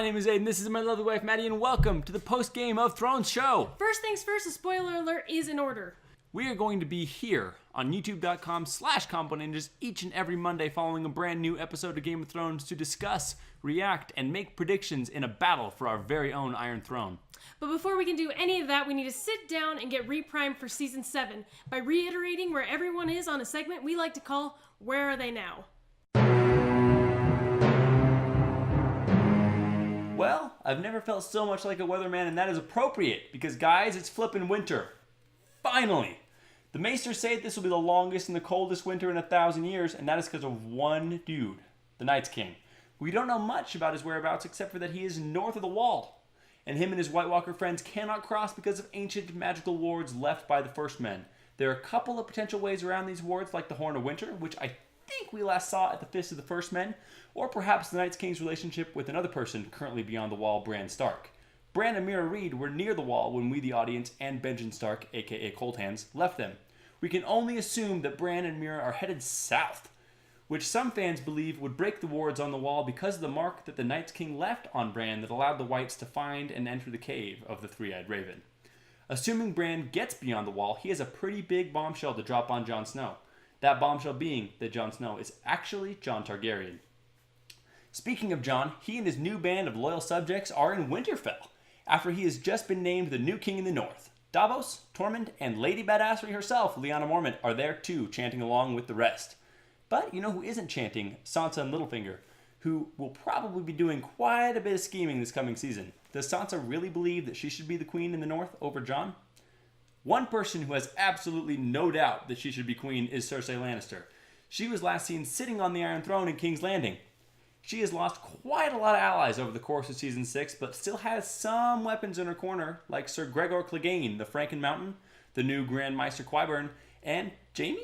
My name is Aiden, this is my lovely wife Maddie, and welcome to the post-Game of Thrones show. First things first, a spoiler alert is in order. We are going to be here on youtube.com/Combo Ninjas each and every Monday following a brand new episode of Game of Thrones to discuss, react, and make predictions in a battle for our very own Iron Throne. But before we can do any of that, we need to sit down and get reprimed for Season 7 by reiterating where everyone is on a segment we like to call Where Are They Now? Well, I've never felt so much like a weatherman, and that is appropriate, because guys, it's flippin' winter. Finally! The Maesters say this will be the longest and the coldest winter in 1,000 years, and that is because of one dude, the Night's King. We don't know much about his whereabouts except for that he is north of the Wall, and him and his White Walker friends cannot cross because of ancient magical wards left by the First Men. There are a couple of potential ways around these wards, like the Horn of Winter, which I think we last saw at the Fist of the First Men, or perhaps the Night's King's relationship with another person currently beyond the Wall, Bran Stark. Bran and Meera Reed were near the Wall when we, the audience, and Benjen Stark, aka Cold Hands, left them. We can only assume that Bran and Meera are headed south, which some fans believe would break the wards on the Wall because of the mark that the Night's King left on Bran that allowed the Whites to find and enter the cave of the Three-Eyed Raven. Assuming Bran gets beyond the Wall, he has a pretty big bombshell to drop on Jon Snow. That bombshell being that Jon Snow is actually Jon Targaryen. Speaking of Jon, he and his new band of loyal subjects are in Winterfell, after he has just been named the new king in the north. Davos, Tormund, and Lady Badassery herself, Lyanna Mormont, are there too, chanting along with the rest. But you know who isn't chanting? Sansa and Littlefinger, who will probably be doing quite a bit of scheming this coming season. Does Sansa really believe that she should be the queen in the north over Jon? One person who has absolutely no doubt that she should be queen is Cersei Lannister. She was last seen sitting on the Iron Throne in King's Landing. She has lost quite a lot of allies over the course of Season 6, but still has some weapons in her corner, like Sir Gregor Clegane, the Franken Mountain, the new Grand Maester Qyburn, and Jaime?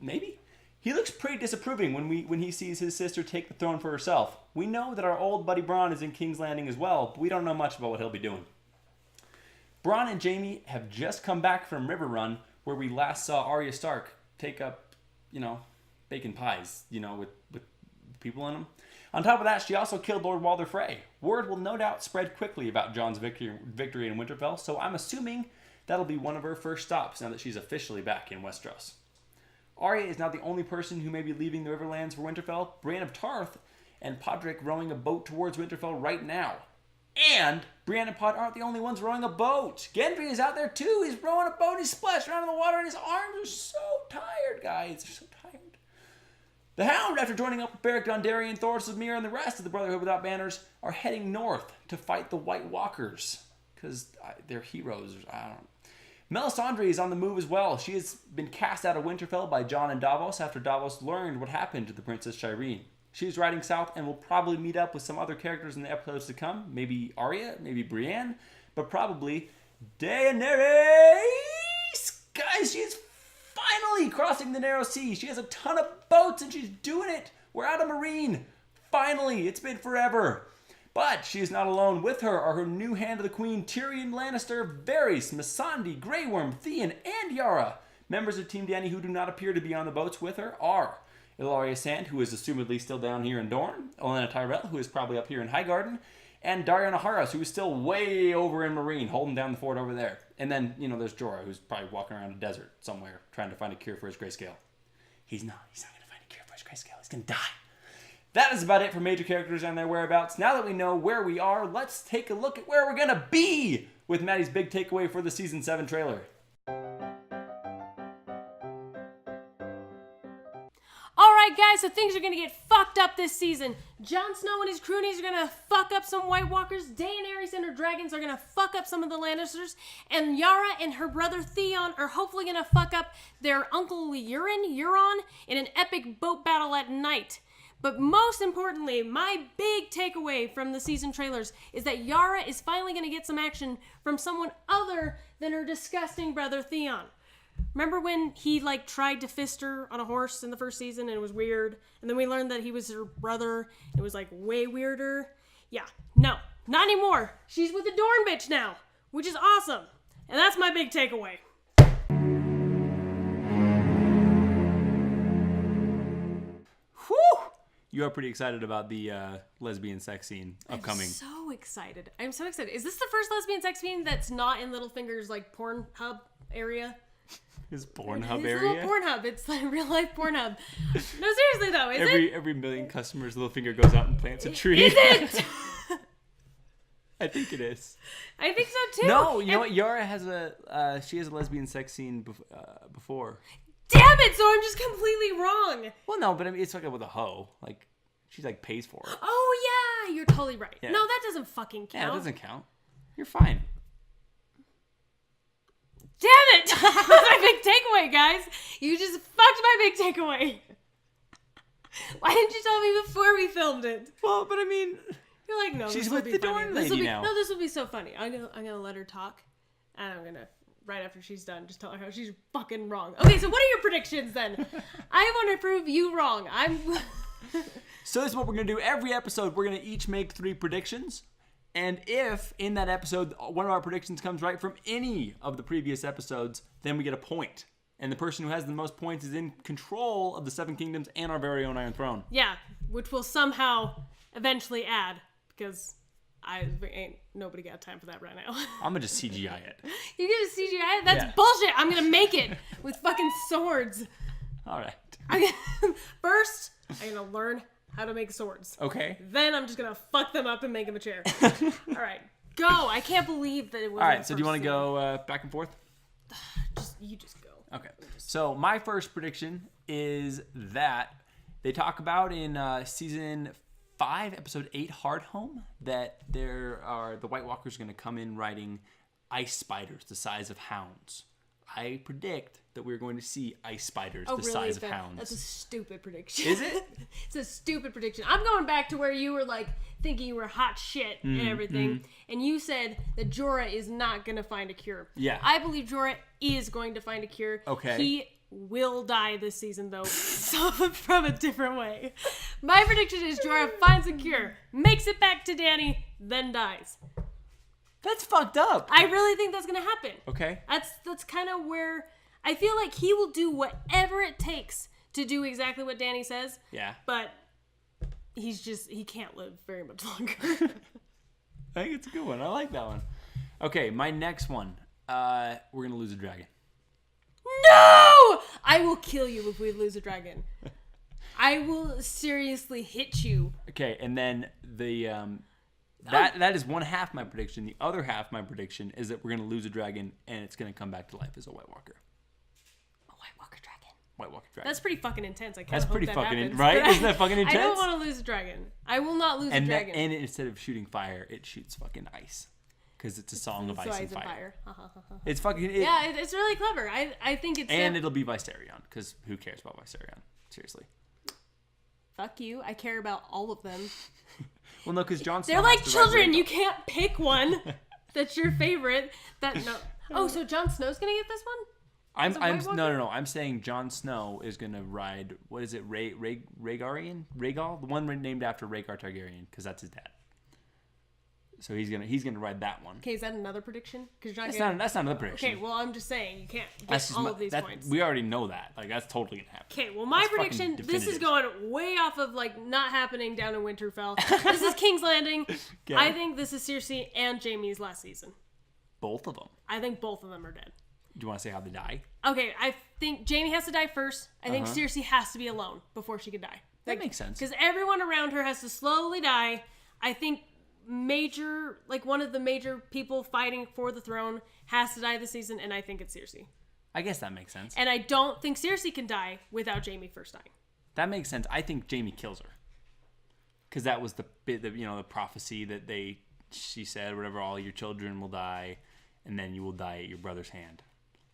Maybe? He looks pretty disapproving when he sees his sister take the throne for herself. We know that our old buddy Bronn is in King's Landing as well, but we don't know much about what he'll be doing. Bronn and Jaime have just come back from River Run, where we last saw Arya Stark take up, bacon pies, with people in them. On top of that, she also killed Lord Walder Frey. Word will no doubt spread quickly about Jon's victory in Winterfell, so I'm assuming that'll be one of her first stops now that she's officially back in Westeros. Arya is not the only person who may be leaving the Riverlands for Winterfell. Brienne of Tarth and Podrick rowing a boat towards Winterfell right now. And Brienne and Pod aren't the only ones rowing a boat. Gendry is out there too. He's rowing a boat. He's splashed around in the water and his arms are so tired, guys. They're so tired. The Hound, after joining up with Beric Dondarrion, Thoros of Myr, and the rest of the Brotherhood Without Banners, are heading north to fight the White Walkers. Because they're heroes. I don't know. Melisandre is on the move as well. She has been cast out of Winterfell by Jon and Davos after Davos learned what happened to the Princess Shireen. She's riding south and will probably meet up with some other characters in the episodes to come. Maybe Arya, maybe Brienne, but probably Daenerys! Guys, she's finally crossing the narrow sea. She has a ton of boats and she's doing it. We're out of Marine. Finally, it's been forever. But she is not alone. With her are her new Hand of the Queen, Tyrion Lannister, Varys, Missandei, Grey Worm, Theon, and Yara. Members of Team Dany who do not appear to be on the boats with her are Ilaria Sand, who is assumedly still down here in Dorne, Olenna Tyrell, who is probably up here in Highgarden, and Daario Naharis, who is still way over in Marine, holding down the fort over there. And then, there's Jorah, who's probably walking around a desert somewhere, trying to find a cure for his grayscale. He's not going to find a cure for his grayscale. He's going to die. That is about it for major characters and their whereabouts. Now that we know where we are, let's take a look at where we're going to be with Maddie's big takeaway for the Season 7 trailer. Alright guys, so things are gonna get fucked up this season. Jon Snow and his cronies are gonna fuck up some White Walkers, Daenerys and her dragons are gonna fuck up some of the Lannisters, and Yara and her brother Theon are hopefully gonna fuck up their uncle Euron in an epic boat battle at night. But most importantly, my big takeaway from the season trailers is that Yara is finally gonna get some action from someone other than her disgusting brother Theon. Remember when he tried to fist her on a horse in the first season and it was weird? And then we learned that he was her brother. It was way weirder. Yeah, no, not anymore. She's with the Dorne bitch now, which is awesome. And that's my big takeaway. Whew! you are pretty excited about the lesbian sex scene upcoming. I'm so excited. Is this the first lesbian sex scene that's not in Littlefinger's like Pornhub area? His Pornhub His area? little Pornhub. It's like real life Pornhub. No, seriously though, is it? Every million customers, Littlefinger goes out and plants a tree. Is it? I think it is. I think so too. No, you know what? Yara has she has a lesbian sex scene before. Damn it! So I'm just completely wrong. Well, no, but I mean, it's like with a hoe. Like, she like pays for it. Oh yeah, you're totally right. Yeah. No, that doesn't fucking count. Yeah, it doesn't count. You're fine. Damn it! My big takeaway, guys. You just fucked my big takeaway. Why didn't you tell me before we filmed it? Well, but I mean, you're like, no, she's this will with be the funny. Dorn This will lady be, now. no, this will be so funny. I'm gonna let her talk, and I'm gonna right after she's done, just tell her how she's fucking wrong. Okay, so what are your predictions then? I want to prove you wrong. So this is what we're going to do. Every episode, we're going to each make 3 predictions. And if in that episode, one of our predictions comes right from any of the previous episodes, then we get a point. And the person who has the most points is in control of the 7 Kingdoms and our very own Iron Throne. Yeah, which we'll somehow eventually add, because nobody got time for that right now. I'm going to just CGI it. You get a CGI? That's Yeah. bullshit. I'm gonna make it with fucking swords. All right. First, I'm gonna learn how to make swords. Okay. Then I'm just gonna fuck them up and make them a chair. All right, go. I can't believe that it was. All right, so do you want to go back and forth? You just go. Okay. So my first prediction is that they talk about in season 5, episode 8, Hardhome, that the White Walkers going to come in riding ice spiders the size of hounds. I predict that we're going to see ice spiders the size of hounds. That's a stupid prediction. Is it? It's a stupid prediction. I'm going back to where you were like thinking you were hot shit and everything, and you said that Jorah is not going to find a cure. Yeah. I believe Jorah is going to find a cure. Okay. He will die this season though, so from a different way. My prediction is Jorah finds a cure, makes it back to Dany, then dies. That's fucked up. I really think that's going to happen. Okay. That's kind of where I feel like he will do whatever it takes to do exactly what Dany says. Yeah. But he can't live very much longer. I think it's a good one. I like that one. Okay, my next one. We're going to lose a dragon. No! I will kill you if we lose a dragon. I will seriously hit you. Okay, and then the that is one half my prediction. The other half my prediction is that we're going to lose a dragon and it's going to come back to life as a White Walker. A White Walker dragon. White Walker dragon. That's pretty fucking intense. I kind That's of hope pretty that fucking happens, right? but Isn't that fucking intense? I don't want to lose a dragon. I will not lose a dragon. And instead of shooting fire, it shoots fucking ice. Because it's a song of ice and fire. It's fucking... Yeah, it's really clever. I think it's... And it'll be Viserion, because who cares about Viserion? Seriously. Fuck you. I care about all of them. Well, no, because Jon Snow They're like has to ride children. Rhaegar. You can't pick one that's your favorite. Oh, so Jon Snow's gonna get this one? No. I'm saying Jon Snow is gonna ride. What is it? Rhaegarian? Rhaegal, the one named after Rhaegar Targaryen, because that's his dad. So he's gonna ride that one. Okay, is that another prediction? Because that's not another prediction. Okay, well I'm just saying you can't get all of these points. We already know that. Like that's totally gonna happen. Okay, well my That's prediction. fucking This is definitive. going way off of like not happening down in Winterfell. This is King's Landing. Okay. I think this is Cersei and Jaime's last season. Both of them. I think both of them are dead. Do you want to say how they die? Okay, I think Jaime has to die first. I think Cersei has to be alone before she can die. That makes sense. Because everyone around her has to slowly die. I think one of the major people fighting for the throne has to die this season, and I think it's Cersei. I guess that makes sense. And I don't think Cersei can die without Jaime first dying. That makes sense. I think Jaime kills her. Because that was the prophecy that she said, whatever, all your children will die, and then you will die at your brother's hand.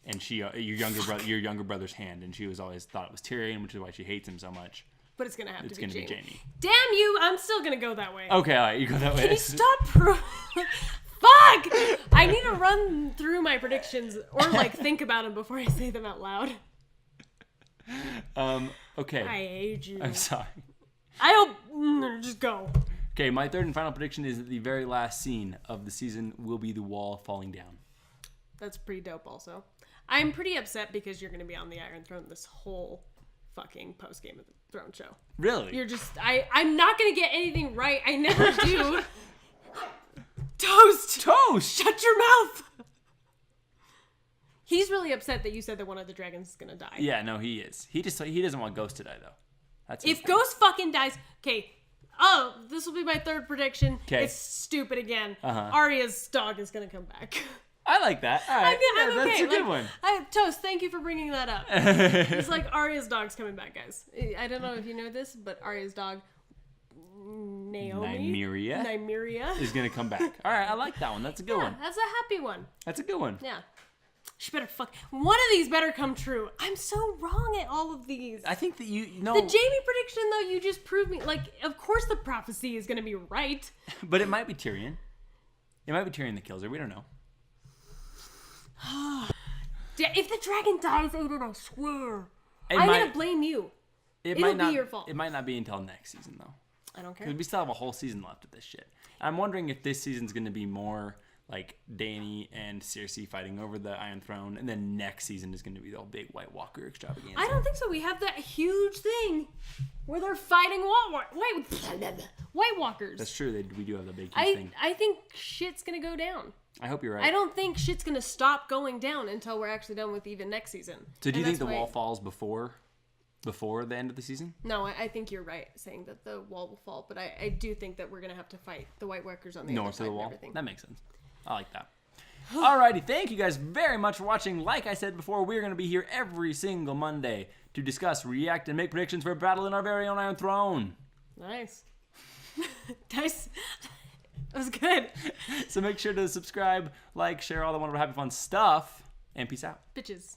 And your younger brother's hand. And she was always thought it was Tyrion, which is why she hates him so much. But it's gonna be Jaime. Damn you! I'm still gonna go that way. Okay, all right, you go that way. Can you stop? Fuck! I need to run through my predictions or think about them before I say them out loud. Okay. I hate you. I'm sorry. I hope. Just go. Okay, my third and final prediction is that the very last scene of the season will be the wall falling down. That's pretty dope. Also, I'm pretty upset because you're gonna be on the Iron Throne this whole fucking post Game of Thrones show. Really? You're just I'm not gonna get anything right. I never do. Toast! Shut your mouth! He's really upset that you said that one of the dragons is gonna die. Yeah, no, he is. He doesn't want Ghost to die though. That's if Ghost fucking dies, okay. Oh, this will be my third prediction. Okay. It's stupid again. Uh-huh. Arya's dog is gonna come back. I like that. All right, I'm okay. That's a good one. Toast, thank you for bringing that up. It's like Arya's dog's coming back, guys. I don't know if you know this, but Arya's dog, Nymeria is gonna come back. All right, I like that one. That's a good one. That's a happy one. That's a good one. Yeah. She better one of these better come true. I'm so wrong at all of these. I think that you know the Jaime prediction though, you just proved me. Like, of course the prophecy is gonna be right. But it might be Tyrion. It might be Tyrion that kills her. We don't know. If the dragon dies, Aiden, I swear, I'm gonna blame you. It'll be your fault. It might not be until next season though. I don't care. Because we still have a whole season left of this shit. I'm wondering if this season's gonna be more like Dany and Cersei fighting over the Iron Throne, and then next season is going to be the whole big White Walker extravaganza. I don't think so. We have that huge thing where they're fighting White Walkers. That's true. We do have the big huge thing. I think shit's going to go down. I hope you're right. I don't think shit's going to stop going down until we're actually done with even next season. So do you think the wall falls before the end of the season? No, I think you're right saying that the wall will fall, but I do think that we're going to have to fight the White Walkers on the north other side of the wall. And everything. That makes sense. I like that. Alrighty, thank you guys very much for watching. Like I said before, we're going to be here every single Monday to discuss, react, and make predictions for a battle in our very own Iron Throne. Nice. Nice. That was good. So make sure to subscribe, like, share all the wonderful, happy, fun stuff, and peace out. Bitches.